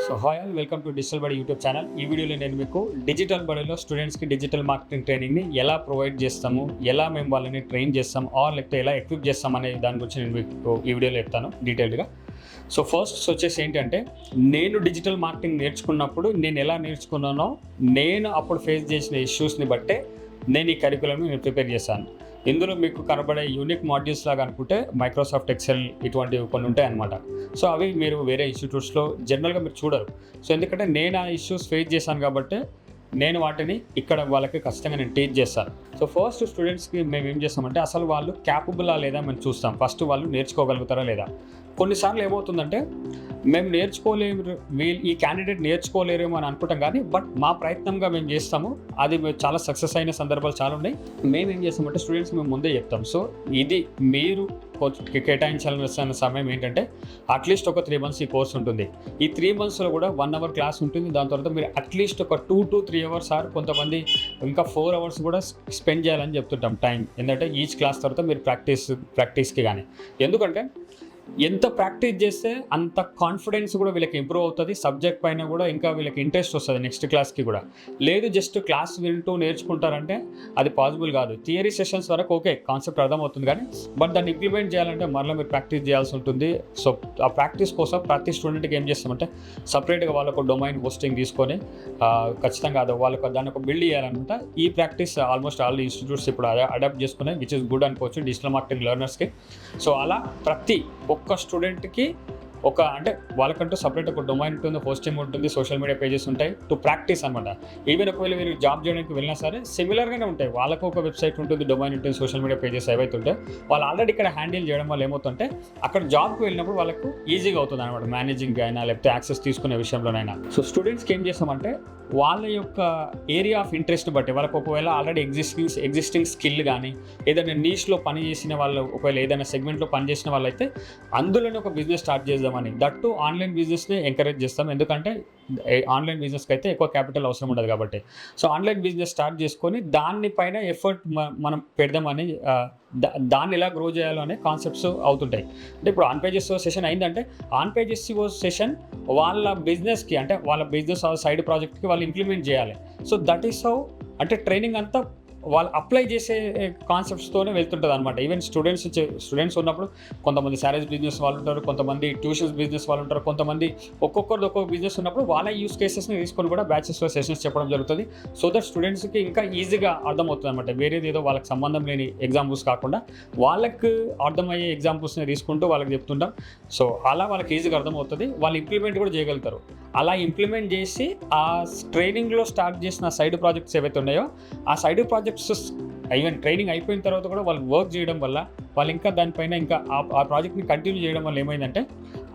So hi all, welcome to digital బడి YouTube channel. ఈ వీడియోలో నేను మీకు డిజిటల్ బడిలో స్టూడెంట్స్కి డిజిటల్ మార్కెటింగ్ ట్రైనింగ్ని ఎలా ప్రొవైడ్ చేస్తాము, ఎలా మేము వాళ్ళని ట్రైన్ చేస్తాం లేకపోతే ఎలా ఎక్విప్ చేస్తాం అనే దాని గురించి నేను మీకు ఈ వీడియోలో చెప్తాను డీటెయిల్గా. సో ఫస్ట్ వచ్చేసి ఏంటంటే, నేను డిజిటల్ మార్కెటింగ్ నేర్చుకున్నప్పుడు నేను ఎలా నేర్చుకున్నానో, నేను అప్పుడు ఫేస్ చేసిన ఇష్యూస్ని బట్టే నేను ఈ కరికులంని నేను ప్రిపేర్ చేశాను. ఇందులో మీకు కనబడే యూనిక్ మాడ్యూల్స్ లాగా అనుకుంటే మైక్రోసాఫ్ట్ ఎక్సెల్ ఇటువంటివి కొన్ని ఉంటాయి అన్నమాట. సో అవి మీరు వేరే ఇన్స్టిట్యూట్స్లో జనరల్గా మీరు చూడరు. సో ఎందుకంటే నేను ఆ ఇష్యూస్ ఫేస్ చేశాను కాబట్టి నేను వాటిని ఇక్కడ వాళ్ళకి ఖచ్చితంగా నేను టీచ్ చేస్తాను. సో ఫస్ట్ స్టూడెంట్స్కి మేము ఏం చేస్తామంటే, అసలు వాళ్ళు క్యాపబులా లేదా మేము చూస్తాం. ఫస్ట్ వాళ్ళు నేర్చుకోగలుగుతారా లేదా. కొన్నిసార్లు ఏమవుతుందంటే, మేము నేర్చుకోలేము, ఈ క్యాండిడేట్ నేర్చుకోలేరేమో అని అనుకుంటాం, కానీ బట్ మా ప్రయత్నంగా మేము చేస్తాము. అది చాలా సక్సెస్ అయిన సందర్భాలు చాలా ఉన్నాయి. మేము ఏం చేస్తామంటే స్టూడెంట్స్ మేము ముందే చెప్తాం. సో ఇది మీరు కేటాయించాల్సిన సమయం ఏంటంటే, అట్లీస్ట్ ఒక 3 months ఈ కోర్స్ ఉంటుంది. ఈ 3 monthsలో కూడా 1 hour క్లాస్ ఉంటుంది. దాని తర్వాత మీరు అట్లీస్ట్ ఒక 2 to 3 hours కొంతమంది ఇంకా 4 hours కూడా స్పెండ్ చేయాలని చెప్తుంటాం టైం. ఎందుకంటే ఈచ్ క్లాస్ తర్వాత మీరు ప్రాక్టీస్కి కానీ, ఎందుకంటే ఎంత ప్రాక్టీస్ చేస్తే అంత కాన్ఫిడెన్స్ కూడా వీళ్ళకి ఇంప్రూవ్ అవుతుంది. సబ్జెక్ట్ పైన కూడా ఇంకా వీళ్ళకి ఇంట్రెస్ట్ వస్తుంది నెక్స్ట్ క్లాస్కి కూడా. లేదు జస్ట్ క్లాస్ వింటూ నేర్చుకుంటారంటే అది పాసిబుల్ కాదు. థియరీ సెషన్స్ వరకు ఓకే, కాన్సెప్ట్ అర్థమవుతుంది, కానీ బట్ దాన్ని ఇంప్లిమెంట్ చేయాలంటే మరలా మీరు ప్రాక్టీస్ చేయాల్సి ఉంటుంది. సో ఆ ప్రాక్టీస్ కోసం ప్రతి స్టూడెంట్కి ఏం చేస్తామంటే, సపరేట్గా వాళ్ళకు డొమైన్ హోస్టింగ్ తీసుకొని ఖచ్చితంగా అది వాళ్ళకు దాన్ని ఒక బిల్డ్ చేయాలన్నమాట. ఈ ప్రాక్టీస్ ఆల్మోస్ట్ ఆల్ ఇన్స్టిట్యూట్స్ ఇప్పుడు అడాప్ట్ చేసుకున్నాయి, విచ్ ఇస్ గుడ్ అనుకోవచ్చు డిజిటల్ మార్కెటింగ్ లెర్నర్స్కి. సో అలా ప్రతి ఒక్క స్టూడెంట్కి అంటే వాళ్ళకంటూ సపరేట్ ఒక డొమైన్ ఉంటుంది, హోస్టింగ్ ఉంటుంది, సోషల్ మీడియా పేజెస్ ఉంటాయి టు ప్రాక్టీస్ అనమాట. ఈవెన్ ఒకవేళ మీరు జాబ్ చేయడానికి వెళ్ళినా సరే సిమిలర్గానే ఉంటాయి. వాళ్ళకు ఒక వెబ్సైట్ ఉంటుంది, డొమైన్ ఉంటుంది, సోషల్ మీడియా పేజెస్ ఏవైతే ఉంటాయి వాళ్ళు ఆల్రెడీ ఇక్కడ హ్యాండిల్ చేయడం వల్ల ఏమవుతుంటే, అక్కడ జాబ్కి వెళ్ళినప్పుడు వాళ్ళకు ఈజీగా అవుతుంది అనమాట, మేనేజింగ్ అయినా లేకపోతే యాక్సెస్ తీసుకునే విషయంలోనైనా. సో స్టూడెంట్స్కి ఏం చేస్తామంటే, వాళ్ళ యొక్క ఏరియా ఆఫ్ ఇంట్రెస్ట్ బట్టి వాళ్ళకు ఒకవేళ ఆల్రెడీ ఎగ్జిస్టింగ్ స్కిల్ కానీ ఏదైనా నీష్లో పని చేసిన వాళ్ళు, ఒకవేళ ఏదైనా సెగ్మెంట్లో పని చేసిన వాళ్ళైతే అందులోనే ఒక బిజినెస్ స్టార్ట్ చేద్దామని, దట్టు ఆన్లైన్ బిజినెస్ని ఎంకరేజ్ చేస్తాం. ఎందుకంటే ఆన్లైన్ బిజినెస్కి అయితే ఎక్కువ క్యాపిటల్ అవసరం ఉండదు కాబట్టి. సో ఆన్లైన్ బిజినెస్ స్టార్ట్ చేసుకొని దానిపైన ఎఫర్ట్ మనం పెడదామని, దాన్ని ఎలా గ్రో చేయాలో అనే కాన్సెప్ట్స్ అవుతుంటాయి. అంటే ఇప్పుడు ఆన్ పేజెస్ సెషన్ అయిందంటే, ఆన్ పేజెస్ సెషన్ వాళ్ళ బిజినెస్కి, అంటే వాళ్ళ బిజినెస్ సైడ్ ప్రాజెక్ట్కి వాళ్ళు ఇంప్లిమెంట్ చేయాలి. సో దట్ ఈస్ హౌ, అంటే ట్రైనింగ్ అంతా వాళ్ళు అప్లై చేసే కాన్సెప్ట్స్తోనే వెళ్తుంటుంది అనమాట. ఈవెన్ స్టూడెంట్స్ ఉన్నప్పుడు కొంతమంది శారీస్ బిజినెస్ వాళ్ళు ఉంటారు, కొంతమంది ట్యూషన్స్ బిజినెస్ వాళ్ళు ఉంటారు, కొంతమంది ఒక్కొక్కరిది ఒక్కొక్క బిజినెస్ ఉన్నప్పుడు వాళ్ళ యూస్ కేసెస్ని తీసుకొని కూడా బ్యాచెస్లో సెషన్స్ చెప్పడం జరుగుతుంది. సో దట్ స్టూడెంట్స్కి ఇంకా ఈజీగా అర్థమవుతుంది అనమాట. వేరేది ఏదో వాళ్ళకి సంబంధం లేని ఎగ్జాంపుల్స్ కాకుండా వాళ్ళకి అర్థమయ్యే ఎగ్జాంపుల్స్ని తీసుకుంటూ వాళ్ళకి చెప్తుంటాం. సో అలా వాళ్ళకి ఈజీగా అర్థమవుతుంది, వాళ్ళు ఇంప్లిమెంట్ కూడా చేయగలుగుతారు. అలా ఇంప్లిమెంట్ చేసి ఆ ట్రైనింగ్లో స్టార్ట్ చేసిన సైడ్ ప్రాజెక్ట్స్ ఏవైతే ఉన్నాయో, ఆ సైడ్ ప్రాజెక్ట్స్ ఈవెన్ ట్రైనింగ్ అయిపోయిన తర్వాత కూడా వాళ్ళు వర్క్ చేయడం వల్ల, వాళ్ళు ఇంకా దానిపైన ఇంకా ఆ ప్రాజెక్ట్ని కంటిన్యూ చేయడం వల్ల ఏమైందంటే,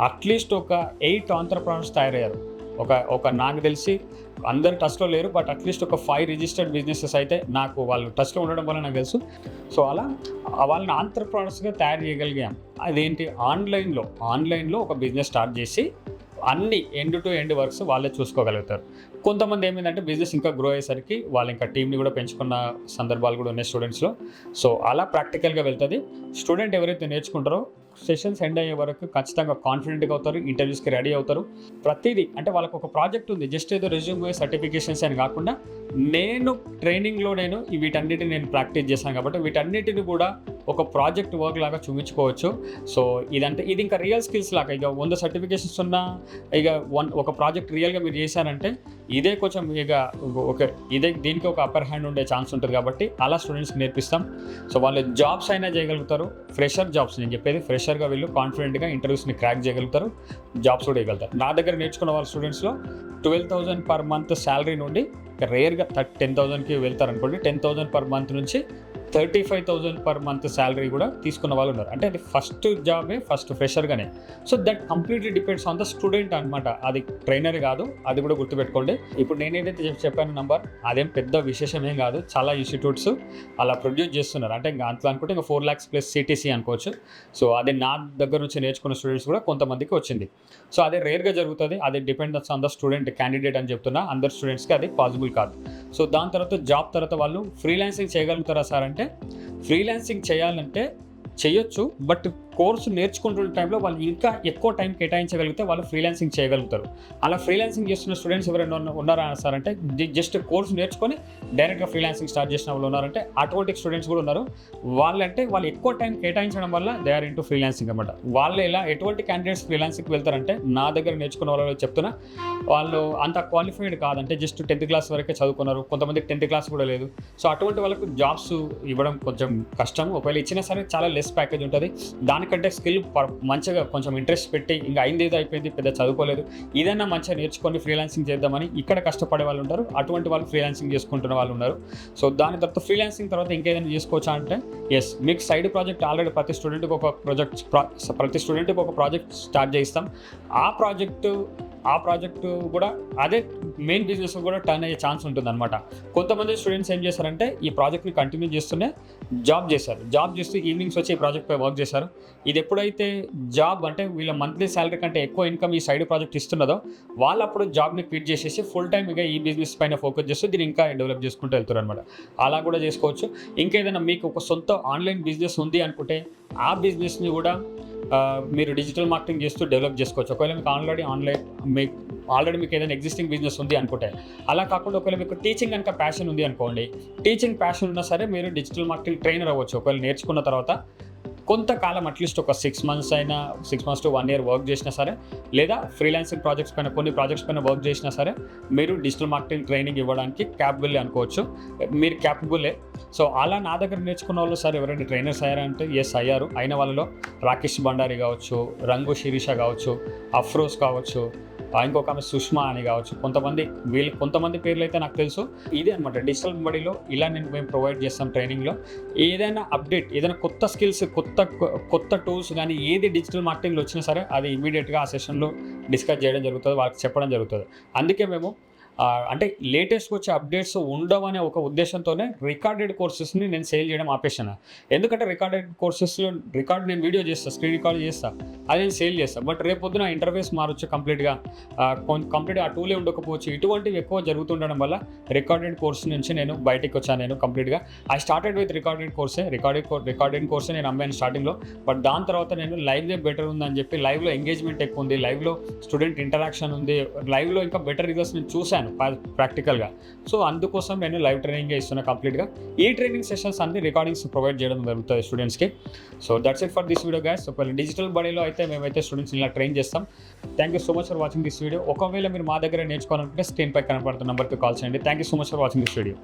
అట్లీస్ట్ ఒక 8 ఆంటర్‌ప్రెన్యూర్స్ తయారయ్యారు. ఒక నాకు తెలిసి అందరు టచ్లో లేరు, బట్ అట్లీస్ట్ ఒక 5 రిజిస్టర్డ్ బిజినెసెస్ అయితే నాకు వాళ్ళు టచ్లో ఉండడం వల్ల నాకు తెలుసు. సో అలా వాళ్ళని ఆంటర్‌ప్రెన్యూర్స్గా తయారు చేయగలిగాం. అదేంటి, ఆన్లైన్లో ఒక బిజినెస్ స్టార్ట్ చేసి అన్ని ఎండ్ టు ఎండ్ వర్క్స్ వాళ్ళే చూసుకోగలుగుతారు. కొంతమంది ఏమైందంటే బిజినెస్ ఇంకా గ్రో అయ్యేసరికి వాళ్ళు ఇంకా టీంని కూడా పెంచుకున్న సందర్భాలు కూడా ఉన్నాయి స్టూడెంట్స్లో. సో అలా ప్రాక్టికల్గా వెళ్తుంది. స్టూడెంట్ ఎవరైతే నేర్చుకుంటారో సెషన్స్ ఎండ్ అయ్యే వరకు ఖచ్చితంగా కాన్ఫిడెంట్గా అవుతారు, ఇంటర్వ్యూస్కి రెడీ అవుతారు. ప్రతిదీ అంటే వాళ్ళకు ఒక ప్రాజెక్ట్ ఉంది, జస్ట్ ఏదో రెజ్యూమే సర్టిఫికేషన్స్ అని కాకుండా, నేను ట్రైనింగ్లో వీటన్నిటిని నేను ప్రాక్టీస్ చేశాను కాబట్టి వీటన్నిటిని కూడా ఒక ప్రాజెక్ట్ వర్క్ లాగా చూపించుకోవచ్చు. సో ఇది ఇంకా రియల్ స్కిల్స్ లాగా, ఇక 100 సర్టిఫికేషన్స్ ఉన్నా ఇక ఒక ప్రాజెక్ట్ రియల్గా మీరు చేశారంటే ఇదే కొంచెం దీనికి ఒక అప్పర్ హ్యాండ్ ఉండే ఛాన్స్ ఉంటుంది కాబట్టి అలా స్టూడెంట్స్కి నేర్పిస్తాం. సో వాళ్ళు జాబ్స్ అయినా చేయగలుగుతారు, ఫ్రెషర్ జాబ్స్, నేను చెప్పేది ఫ్రెషర్గా వీళ్ళు కాన్ఫిడెంట్గా ఇంటర్వ్యూస్ని క్రాక్ చేయగలుగుతారు, జాబ్స్ కూడా చేయగలుగుతారు. నా దగ్గర నేర్చుకున్న వాళ్ళ స్టూడెంట్స్లో 12,000 per month శాలరీ నుండి రేర్గా 10,000కి వెళ్తారు అనుకోండి. 10,000 per month నుంచి 35,000 per month శాలరీ కూడా తీసుకున్న వాళ్ళు ఉన్నారు. అంటే అది ఫస్ట్ జాబే, ఫస్ట్ ఫ్రెషర్గానే. So that completely depends on the student అనమాట. అది ట్రైనర్ కాదు, అది కూడా గుర్తుపెట్టుకోండి. ఇప్పుడు నేను ఏదైతే చెప్పాను నంబర్, అదేం పెద్ద విశేషం ఏం కాదు. చాలా ఇన్స్టిట్యూట్స్ అలా ప్రొడ్యూస్ చేస్తున్నారు. అంటే ఇంకా అంతలో అనుకుంటే ఇంకా 4 lakhs plus CTC అనుకోవచ్చు. సో అది నా దగ్గర నుంచి నేర్చుకున్న స్టూడెంట్స్ కూడా కొంతమందికి వచ్చింది. సో అదే రేర్గా జరుగుతుంది, అది depends on the student candidate అని చెప్తున్నా. అందరు స్టూడెంట్స్కి అది పాసిబుల్ కాదు. సో దాని తర్వాత జాబ్ తర్వాత వాళ్ళు ఫ్రీలాన్సింగ్ చేయగలుగుతారా సార్ అంటే, ఫ్రీలాన్సింగ్ చేయాలంటే చేయొచ్చు, బట్ కోర్సు నేర్చుకుంటున్న టైంలో వాళ్ళు ఇంకా ఎక్కువ టైం కేటాయించగలిగితే వాళ్ళు ఫ్రీలాన్సింగ్ చేయగలుగుతారు. అలా ఫ్రీలాన్సింగ్ చేస్తున్న స్టూడెంట్స్ ఎవరైనా ఉన్నారా సార్ అంటే జస్ట్ కోర్సు నేర్చుకొని డైరెక్ట్గా ఫ్రీలాన్సింగ్ స్టార్ట్ చేసిన వాళ్ళు ఉన్నారంటే అటువంటి స్టూడెంట్స్ కూడా ఉన్నారు. వాళ్ళు ఎక్కువ టైం కేటాయించడం వల్ల దే ఆర్ ఇంటూ ఫ్రీలాన్సింగ్ అనమాట. వాళ్ళు ఎలా ఎటువంటి క్యాండిడేట్స్ ఫ్రీలాన్సింగ్కి వెళ్తారంటే నా దగ్గర నేర్చుకున్న వాళ్ళు చెప్తున్నా, వాళ్ళు అంత క్వాలిఫైడ్ కాదంటే జస్ట్ 10th క్లాస్ వరకే చదువుకున్నారు, కొంతమందికి 10th క్లాస్ కూడా లేదు. సో అటువంటి వాళ్ళకు జాబ్స్ ఇవ్వడం కొంచెం కష్టం. ఒకవేళ ఇచ్చినా సరే చాలా లెస్ ప్యాకేజ్ ఉంటుంది. దానికంటే స్కిల్ మంచిగా కొంచెం ఇంట్రెస్ట్ పెట్టి ఇంకా అయింది ఏదో అయిపోయింది, పెద్ద చదువుకోలేదు, ఏదైనా మంచిగా నేర్చుకొని ఫ్రీలాన్సింగ్ చేద్దామని ఇక్కడ కష్టపడే వాళ్ళు ఉంటారు. అటువంటి వాళ్ళు ఫ్రీలాన్సింగ్ చేసుకుంటున్న వాళ్ళు ఉన్నారు. సో దాని తర్వాత ఫ్రీలాన్సింగ్ తర్వాత ఇంకేదైనా చేసుకోవచ్చా అంటే ఎస్, మీకు సైడ్ ప్రాజెక్ట్ ఆల్రెడీ ప్రతి స్టూడెంట్కి ఒక ప్రాజెక్ట్ స్టార్ట్ చేయిస్తాం. ఆ ప్రాజెక్టు కూడా అదే మెయిన్ బిజినెస్ కూడా టర్న్ అయ్యే ఛాన్స్ ఉంటుంది అనమాట. కొంతమంది స్టూడెంట్స్ ఏం చేశారంటే ఈ ప్రాజెక్ట్ని కంటిన్యూ చేస్తూనే జాబ్ చేస్తూ ఈవినింగ్స్ వచ్చి ఈ ప్రాజెక్ట్పై వర్క్ చేశారు. ఇది ఎప్పుడైతే జాబ్ అంటే వీళ్ళ మంత్లీ శాలరీ కంటే ఎక్కువ ఇన్కమ్ ఈ సైడ్ ప్రాజెక్ట్ ఇస్తున్నదో వాళ్ళు అప్పుడు జాబ్ని క్విట్ చేసేసి ఫుల్ టైమ్ ఇక ఈ బిజినెస్ పైన ఫోకస్ చేస్తూ దీన్ని ఇంకా డెవలప్ చేసుకుంటూ వెళ్తారు అనమాట. అలా కూడా చేసుకోవచ్చు. ఇంకేదైనా మీకు ఒక సొంత ఆన్లైన్ బిజినెస్ ఉంది అనుకుంటే ఆ బిజినెస్ని కూడా మీరు డిజిటల్ మార్కెటింగ్ చేస్తూ డెవలప్ చేసుకోవచ్చు. ఒకవేళ మీకు ఆల్రెడీ మీకు ఏదైనా ఎగ్జిస్టింగ్ బిజినెస్ ఉంది అనుకుంటే, అలా కాకుండా ఒకవేళ మీకు టీచింగ్ కనుక ప్యాషన్ ఉంది అనుకోండి, టీచింగ్ ప్యాషన్ ఉన్నా సరే మీరు డిజిటల్ మార్కెటింగ్ ట్రైనర్ అవ్వచ్చు. ఒకవేళ నేర్చుకున్న తర్వాత కొంతకాలం అట్లీస్ట్ ఒక 6 months to 1 year వర్క్ చేసినా సరే, లేదా ఫ్రీలాన్సింగ్ కొన్ని ప్రాజెక్ట్స్ పైన వర్క్ చేసినా సరే మీరు డిజిటల్ మార్కెటింగ్ ట్రైనింగ్ ఇవ్వడానికి క్యాపబుల్ అనుకోవచ్చు. మీరు క్యాపబులే. సో అలా నా దగ్గర నేర్చుకున్న వాళ్ళు సార్ ఎవరైనా ట్రైనర్స్ అయ్యారంటే ఎస్ అయ్యారు. అయిన వాళ్ళలో రాకేష్ బండారి కావచ్చు, రంగు శిరీష కావచ్చు, అఫ్రోజ్ కావచ్చు, ఇంకొక ఆమె సుష్మా అని కావచ్చు, కొంతమంది పేర్లు అయితే నాకు తెలుసు. ఇదే అనమాట డిజిటల్ బడిలో ఇలా మేము ప్రొవైడ్ చేస్తాం ట్రైనింగ్లో. ఏదైనా అప్డేట్, ఏదైనా కొత్త స్కిల్స్, కొత్త టూల్స్ కానీ ఏది డిజిటల్ మార్కెటింగ్లో వచ్చినా సరే అది ఇమీడియట్గా ఆ సెషన్లో డిస్కస్ చేయడం జరుగుతుంది, వాళ్ళకి చెప్పడం జరుగుతుంది. అందుకే మేము అంటే లేటెస్ట్గా వచ్చే అప్డేట్స్ ఉండవనే ఒక ఉద్దేశంతోనే రికార్డెడ్ కోర్సెస్ని నేను సేల్ చేయడం ఆపేసాను. ఎందుకంటే రికార్డెడ్ కోర్సెస్లో నేను వీడియో చేస్తాను, స్క్రీన్ రికార్డ్ చేస్తాను, అది నేను సేల్ చేస్తాను. బట్ రేపు పొద్దున ఇంటర్ఫేస్ మారొచ్చు కంప్లీట్గా ఆ టూలే ఉండకపోవచ్చు. ఇటువంటివి ఎక్కువ జరుగుతుండడం వల్ల రికార్డెడ్ కోర్స్ నుంచి నేను బయటకు వచ్చాను. కంప్లీట్గా ఐ స్టార్టెడ్ విత్ రికార్డెడ్ కోర్సే నేను అమ్మాను స్టార్టింగ్లో. బట్ దాని తర్వాత నేను లైవ్దే బెటర్ ఉందని చెప్పి, లైవ్లో ఎంగేజ్మెంట్ ఎక్కువ ఉంది, లైవ్లో స్టూడెంట్ ఇంటరాక్షన్ ఉంది, లైవ్లో ఇంకా బెటర్ రిజల్ట్స్ నేను చూశాను ప్రాక్టికల్గా. సో అందుకోసం నేను లైవ్ ట్రైనింగ్ ఇస్తున్నా కంప్లీట్గా. ఈ ట్రైనింగ్ సెషన్స్ అన్ని రికార్డింగ్స్ ప్రొవైడ్ చేయడం జరుగుతుంది స్టూడెంట్స్కి. So that's it for this video guys. So digital బడిలో అయితే మేమైతే స్టూడెంట్స్ ఇలా ట్రైన్ చేస్తాం. Thank you so much for watching this video. ఒకవేళ మీరు మా దగ్గర నేర్చుకోవాలనుకుంటే స్క్రీన్ పై కనపడుతున్న నెంబర్కి కాల్ చేయండి. Thank you so much for watching this video.